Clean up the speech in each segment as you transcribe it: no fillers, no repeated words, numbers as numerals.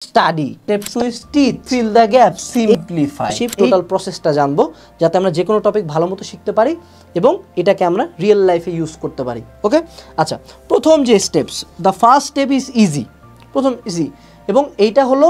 Study, step 2 is teach, fill the gap, simplify. সেই total প্রসেসটা জানবো যাতে আমরা যে কোনো টপিক ভালো মতো শিখতে পারি এবং এটাকে আমরা রিয়েল লাইফে ইউজ করতে পারি। ওকে, আচ্ছা, প্রথম যে steps, the first step is easy, প্রথম ইজি, এবং এইটা হলো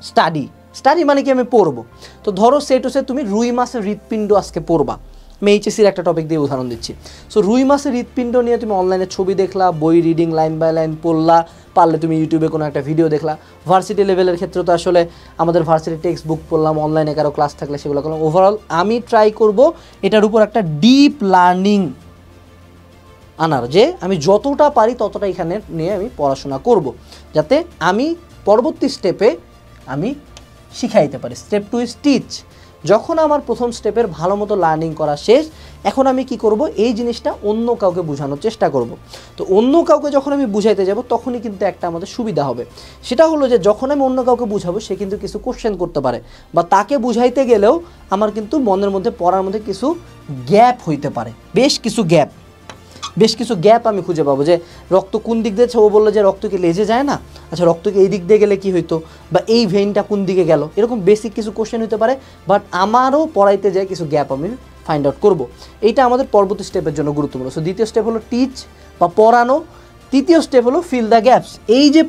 স্টাডি। স্টাডি মানে কি, আমি পড়বো। তো ধরো সেটুসে তুমি রুই মাছের হৃৎপিণ্ড আজকে পড়বা, আমি এইচএসির একটা টপিক দিয়ে উদাহরণ দিচ্ছি। সো রুই মাছের হৃৎপিণ্ড নিয়ে তুমি অনলাইনে ছবি দেখলা, বই রিডিং লাইন বাই লাইন পড়লা, পারলে তুমি ইউটিউবে কোনো একটা ভিডিও দেখলা। ভার্সিটি লেভেলের ক্ষেত্রে তো আসলে আমাদের ভার্সিটি টেক্সট বুক পড়লাম, অনলাইনে কারো ক্লাস থাকলে সেগুলো করলাম। ওভারঅল আমি ট্রাই করব এটার উপর একটা ডিপ লার্নিং আনার, যে আমি যতটা পারি ততটা এখানে নিয়ে আমি পড়াশোনা করব, যাতে আমি পরবর্তী স্টেপে আমি শিখাইতে পারি। Step 2 is teach. যখন আমার প্রথম স্টেপের ভালো মতো লার্নিং করা শেষ, এখন আমি কি করব, এই জিনিসটা অন্য কাউকে বোঝানোর চেষ্টা করব। তো অন্য কাউকে যখন আমি বুঝাইতে যাব তখনই কিন্তু একটা আমাদের সুবিধা হবে, সেটা হলো যে যখন আমি অন্য কাউকে বুঝাবো সে কিন্তু কিছু কোশ্চেন করতে পারে, বা তাকে বুঝাইতে গেলেও আমার কিন্তু মনের মধ্যে পড়ার মধ্যে কিছু গ্যাপ হইতে পারে, বেশ কিছু গ্যাপ আমি খুঁজে পাবো। যে রক্ত কোন দিক দিয়েছে, ও বললো যে রক্ত কি লেজে যায় না, আচ্ছা রক্ত কি এই দিক দিয়ে গেলে কি হইতো, বা এই ভেইনটা কোন দিকে গেল, এরকম বেসিক কিছু কোশ্চেন হতে পারে। বাট আমারও পড়াইতে যায় কিছু গ্যাপ আমি ফাইন্ড আউট করবো। এইটা আমাদের পরবর্তী স্টেপের জন্য গুরুত্বপূর্ণ। সো দ্বিতীয় স্টেপ হলো টিচ বা পড়ানো, তৃতীয় স্টেপ হলো ফিল দ্য গ্যাপস। এই যে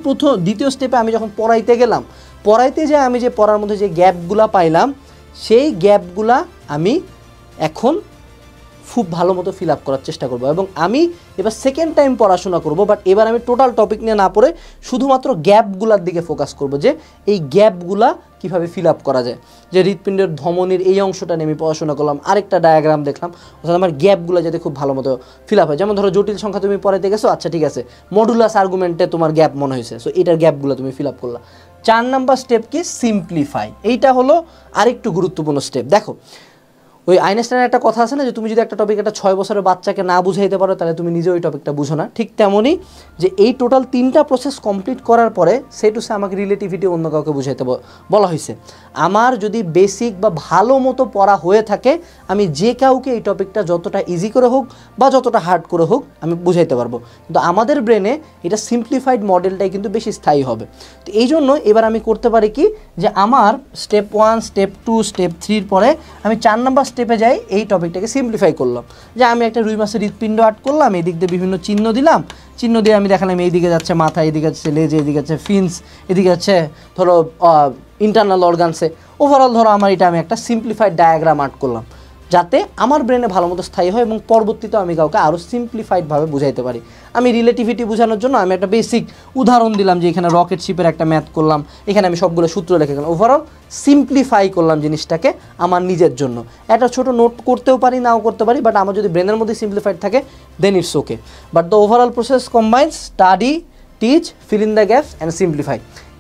দ্বিতীয় স্টেপে আমি যখন পড়াইতে গেলাম, পড়াইতে যে আমি যে পড়ার মধ্যে যে গ্যাপগুলা পাইলাম, সেই গ্যাপগুলা আমি এখন খুব ভালো মতো ফিল আপ করার চেষ্টা করবো। এবং আমি এবার সেকেন্ড টাইম পড়াশোনা করব, বাট এবার আমি টোটাল টপিক নিয়ে না পড়ে শুধুমাত্র গ্যাপগুলার দিকে ফোকাস করব, যে এই গ্যাপগুলা কীভাবে ফিল আপ করা যায়। যে হৃৎপিণ্ডের ধমনির এই অংশটা নিয়ে আমি পড়াশোনা করলাম, আরেকটা ডায়াগ্রাম দেখলাম, অর্থাৎ আমার গ্যাপগুলো যাতে খুব ভালো মতো ফিল আপ হয়। যেমন ধরো জটিল সংখ্যা তুমি পড়াইতে গেছো, আচ্ছা ঠিক আছে, মডুলাস আর্গুমেন্টে তোমার গ্যাপ মনে হয়েছে, সো এটার গ্যাপগুলো তুমি ফিল আপ করলা। 4 নাম্বার স্টেপ কি, সিম্পলিফাই। এইটা হলো আরেকটু গুরুত্বপূর্ণ স্টেপ। দেখো, ওই আইনস্টাইনের একটা কথা আছে না, যে তুমি যদি একটা টপিক একটা 6 বছরের বাচ্চাকে না বুঝাইতে পারো তাহলে তুমি নিজে ওই টপিকটা বুঝো না। ঠিক তেমনই যে এই টোটাল 3টা প্রসেস কমপ্লিট করার পরে সেটুসে আমাকে রিলেটিভিটি অন্য কাউকে বুঝাইতে বলা হয়েছে। আমার যদি বেসিক বা ভালো মতো পড়া হয়ে থাকে, আমি যে কাউকে এই টপিকটা যতটা ইজি করে হোক বা যতটা হার্ড করে হোক আমি বুঝাইতে পারবো। কিন্তু আমাদের ব্রেনে এটা সিম্পলিফাইড মডেলটাই কিন্তু বেশি স্থায়ী হবে। তো এই জন্য এবার আমি করতে পারি কি, যে আমার স্টেপ 1, স্টেপ 2, স্টেপ 3 পরে আমি 4 নাম্বার স্টেপে যাই, এই টপিকটাকে সিম্পলিফাই করলাম। যে আমি একটা রুই মাছের হৃৎপিণ্ড আর্ট করলাম, এই দিক দিয়ে বিভিন্ন চিহ্ন দিলাম, চিহ্ন দিয়ে আমি দেখালাম এইদিকে যাচ্ছে মাথা, এদিকে যাচ্ছে লেজ, এদিকে যাচ্ছে ফিন্স, এদিকে যাচ্ছে ধরো ইন্টারনাল অর্গানসে। ওভারঅল ধরো আমার এটা আমি একটা সিম্পলিফাইড ডায়াগ্রাম আর্ট করলাম, যাতে আমার ব্রেনে ভালো মতো স্থায়ী হয় এবং পরবর্তীতে আমি কাউকে আরও সিম্পলিফাইডভাবে বুঝাইতে পারি। আমি রিলেটিভিটি বোঝানোর জন্য আমি একটা বেসিক উদাহরণ দিলাম, যে এখানে রকেট শিপের একটা ম্যাথ করলাম, এখানে আমি সবগুলো সূত্র লিখে গেলাম। ওভারঅল সিম্পলিফাই করলাম জিনিসটাকে আমার নিজের জন্য। একটা ছোট নোট করতেও পারি, নাও করতে পারি, বাট আমার যদি ব্রেনের মধ্যে সিম্পলিফাইড থাকে then it's okay. But the overall process combines study, teach, fill in the gaps and simplify.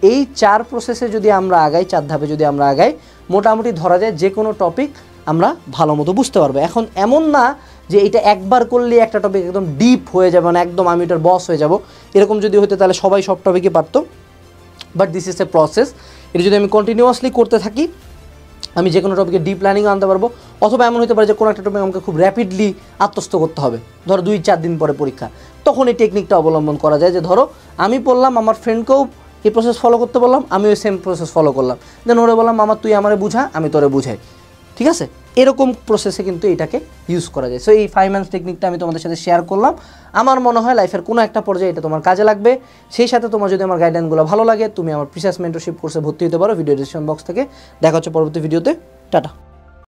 এই 4 প্রসেসে যদি আমরা আগাই, 4 ধাপে যদি আমরা আগাই, মোটামুটি ধরা যায় যে কোনো টপিক আমরা ভালো মতো বুঝতে পারবো। এখন এমন না যে এটা একবার করলে একটা টপিক একদম ডিপ হয়ে যাবে, না একদম আমি এটার বস হয়ে যাব, এরকম যদি হতো তাহলে সবাই সব টপিকই পারতো। But this is a process. এটা যদি আমি কন্টিনিউয়াসলি করতে থাকি, আমি যে কোনো টপিকে ডিপ লার্নিং আনতে পারবো। অথবা এমন হতে পারে যে কোনো একটা টপিক আমাকে খুব র্যাপিডলি আত্মস্থ করতে হবে, ধরো 2-4 দিন পরে পরীক্ষা, তখন এই টেকনিকটা অবলম্বন করা যায়। যে ধরো আমি পড়লাম, আমার ফ্রেন্ডকেও এই প্রসেস ফলো করতে বললাম, আমি ওই সেম প্রসেস ফলো করলাম, দেন ওরে বললাম আমার তুই আমারে বুঝা, আমি তোরে বুঝাই, ঠিক আছে? এরকম প্রসেসে কিন্তু এটাকে ইউজ করা যায়। সো এই 5 মান্থস টেকনিকটা আমি তোমাদের সাথে শেয়ার করলাম। আমার মনে হয় লাইফের কোনো একটা পর্যায়ে এটা তোমার কাজে লাগবে। সেই সাথে তোমার যদি আমার গাইডলাইনগুলো ভালো লাগে, তুমি আমার প্রিসাইস মেন্টরশিপ কোর্সে ভর্তি হতে পারো ভিডিও ডিসক্রিপশন বক্স থেকে। দেখা হচ্ছে পরবর্তী ভিডিওতে। টাটা।